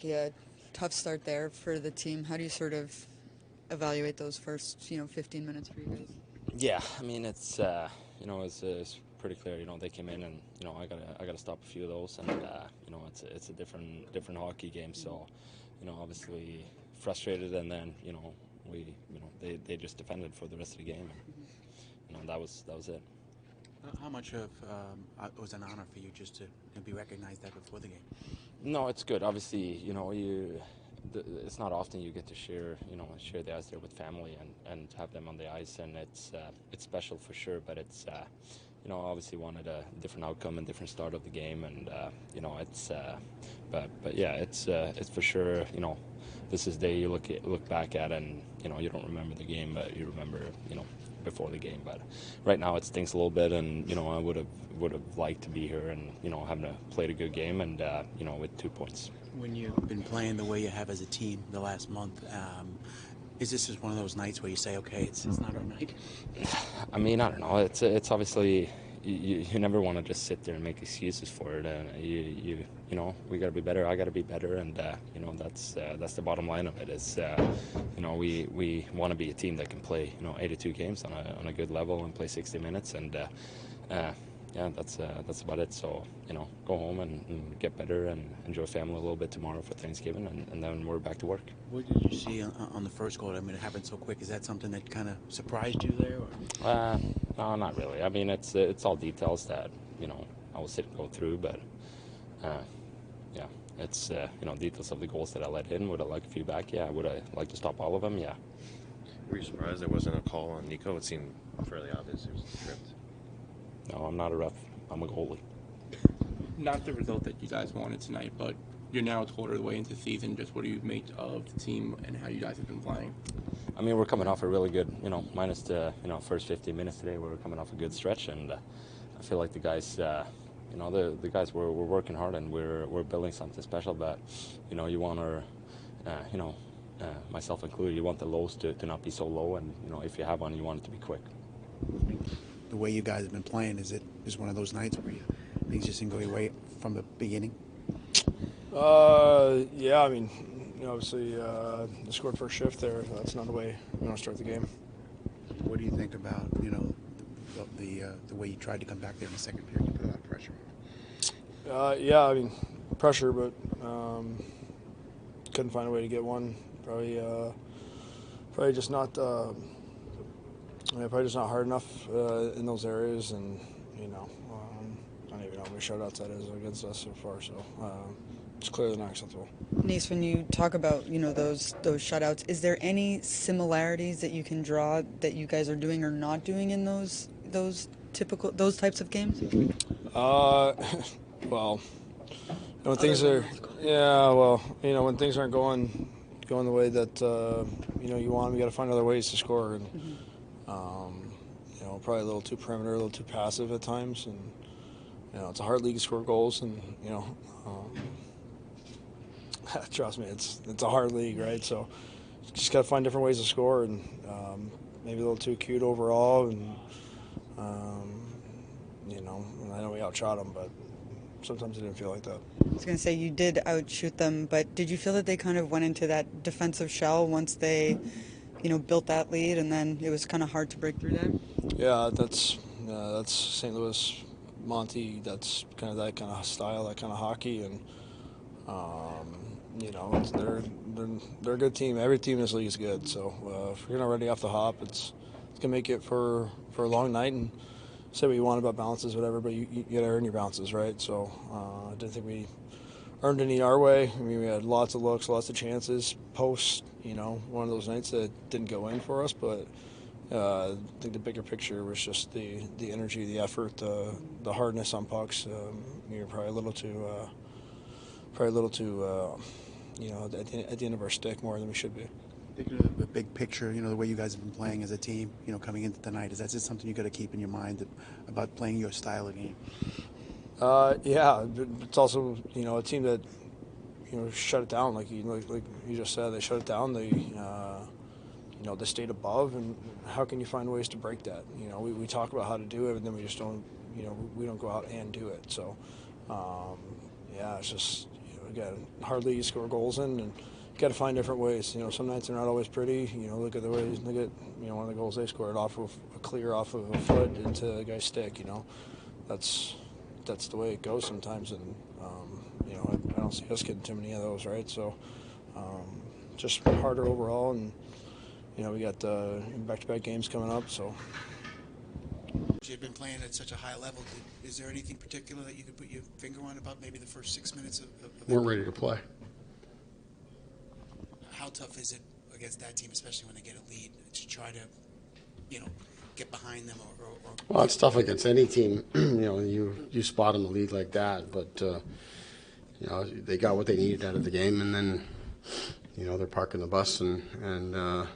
Yeah, tough start there for the team. How do you sort of evaluate those first, 15 minutes for you guys? Yeah, I mean it's pretty clear. They came in and I gotta stop a few of those, and it's a different hockey game. So obviously frustrated, and then we they just defended for the rest of the game, and that was it. How much of it was an honor for you just to be recognized that before the game? No, it's good. Obviously, it's not often you get to share the ice there with family and have them on the ice, and it's special for sure. But it's obviously wanted a different outcome and different start of the game, and it's but yeah, it's for sure. This is the day you look back at, and you don't remember the game, but you remember before the game. But right now it stinks a little bit, and I would have liked to be here and having played a good game, and with 2 points. When you've been playing the way you have as a team the last month, is this just one of those nights where you say, okay, it's not our night? I mean, I don't know. It's obviously you never want to just sit there and make excuses for it. And we got to be better. I got to be better, and that's the bottom line of it. Is we want to be a team that can play 82 games on a good level and play 60 minutes, and yeah, that's about it. So go home and get better and enjoy family a little bit tomorrow for Thanksgiving, and then we're back to work. What did you see on the first goal? I mean, it happened so quick. Is that something that kind of surprised you there? No, not really. I mean, it's all details that I will sit and go through, but yeah, it's details of the goals that I let in. Would I like a few back? Yeah. Would I like to stop all of them? Yeah. Were you surprised there wasn't a call on Nico? It seemed fairly obvious he was tripped. No, I'm not a ref. I'm a goalie. Not the result that you guys wanted tonight, but you're now a quarter of the way into the season. Just what do you make of the team and how you guys have been playing? I mean, we're coming off a really good, minus the first 15 minutes today. We're coming off a good stretch, and I feel like the guys, the guys we're working hard, and we're building something special. But you want our, myself included, you want the lows to not be so low, and if you have one, you want it to be quick. The way you guys have been playing, is it just one of those nights where things just didn't go your way from the beginning? Yeah, I mean, obviously, they scored first shift there. That's not the way we want to start the game. What do you think about the way you tried to come back there in the second period? You put a lot of pressure. Yeah, I mean, pressure, but couldn't find a way to get one. Probably just not. Probably just not hard enough in those areas, and I don't even know how many shutouts that is against us so far. So it's clearly not acceptable. Nace, when you talk about those shutouts, is there any similarities that you can draw that you guys are doing or not doing in those types of games? Well, when things are when things aren't going the way that you want them, you got to find other ways to score, and probably a little too perimeter, a little too passive at times, and it's a hard league to score goals, and trust me, it's a hard league, right? So you just got to find different ways to score, and maybe a little too cute overall, and I know we outshot them, but sometimes it didn't feel like that. I was going to say you did outshoot them, but did you feel that they kind of went into that defensive shell once they built that lead, and then it was kind of hard to break through that? Yeah, that's St. Louis, Monty. That's kind of that kind of style, that kind of hockey, and they're a good team. Every team in this league is good. So if you're not ready off the hop, it's gonna make it for a long night. And say what you want about bounces, whatever, but you got to earn your bounces, right? So I didn't think we earned any our way. I mean, we had lots of looks, lots of chances. Post, one of those nights that didn't go in for us, but I think the bigger picture was just the energy, the effort, the hardness on pucks. We were probably a little too, at the end of our stick more than we should be. Thinking of the big picture, the way you guys have been playing as a team, coming into tonight, is that just something you got to keep in your mind about playing your style of game? Yeah, it's also a team that shut it down, like you just said. They shut it down. They they stayed above, and how can you find ways to break that? We talk about how to do it, and then we just don't we don't go out and do it. So yeah, it's just again, hardly you score goals in, and you got to find different ways. You know, some nights they're not always pretty. You know, look at the ways. Look at one of the goals they scored off of a clear off of a foot into a guy's stick. You know, that's the way it goes sometimes, and I don't see us getting too many of those, right? So just harder overall, and we got back-to-back games coming up, so. You've been playing at such a high level. Is there anything particular that you could put your finger on about maybe the first 6 minutes of we're ready to play. How tough is it against that team, especially when they get a lead, to try to, get behind them or Well, it's tough against any team. You spot in the lead like that, but they got what they needed out of the game, and then they're parking the bus and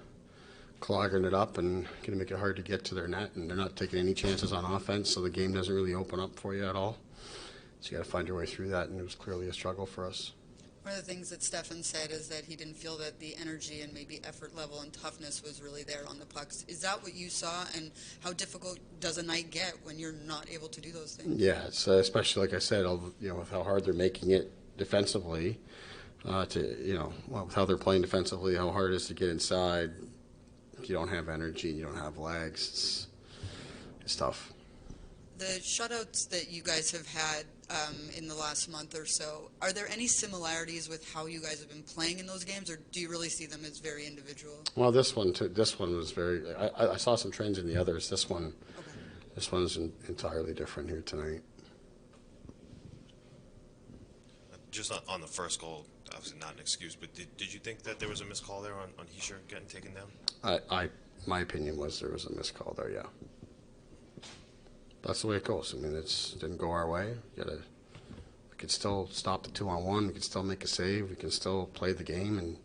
clogging it up and going to make it hard to get to their net, and they're not taking any chances on offense, so the game doesn't really open up for you at all. So you got to find your way through that, and it was clearly a struggle for us. One of the things that Stefan said is that he didn't feel that the energy and maybe effort level and toughness was really there on the pucks. Is that what you saw, and how difficult does a night get when you're not able to do those things? Yeah, it's especially like I said, with how hard they're making it defensively, with how they're playing defensively, how hard it is to get inside. If you don't have energy, you don't have legs, it's tough. The shutouts that you guys have had in the last month or so, are there any similarities with how you guys have been playing in those games, or do you really see them as very individual? Well, this one was very. I saw some trends in the others. This one's entirely different here tonight. Just on the first goal, obviously not an excuse, but did you think that there was a missed call there on Hischier getting taken down? My opinion was there was a missed call there. Yeah. That's the way it goes. I mean, it didn't go our way. We could still stop the 2-on-1. We could still make a save. We can still play the game and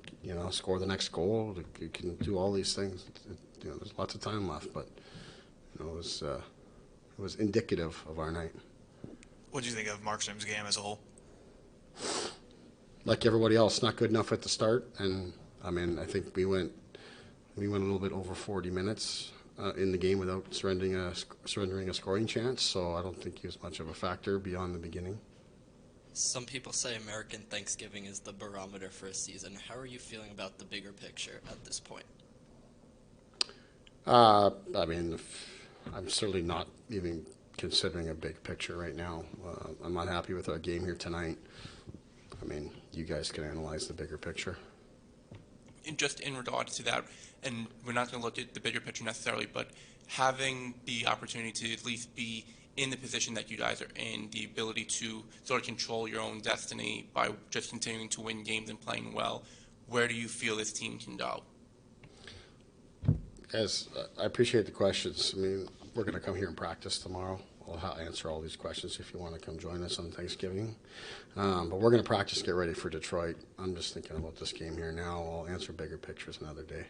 score the next goal. We can do all these things. There's lots of time left, but it was indicative of our night. What do you think of Markstrom's game as a whole? Like everybody else, not good enough at the start, and I think we went a little bit over 40 minutes. In the game without surrendering a scoring chance, so I don't think he was much of a factor beyond the beginning. Some people say American Thanksgiving is the barometer for a season. How are you feeling about the bigger picture at this point? I'm certainly not even considering a big picture right now. I'm not happy with our game here tonight. You guys can analyze the bigger picture. And just in regard to that, and we're not going to look at the bigger picture necessarily, but having the opportunity to at least be in the position that you guys are in, the ability to sort of control your own destiny by just continuing to win games and playing well, where do you feel this team can go? Guys, I appreciate the questions. We're going to come here and practice tomorrow. I'll answer all these questions if you want to come join us on Thanksgiving. But we're going to practice, get ready for Detroit. I'm just thinking about this game here now. I'll answer bigger pictures another day.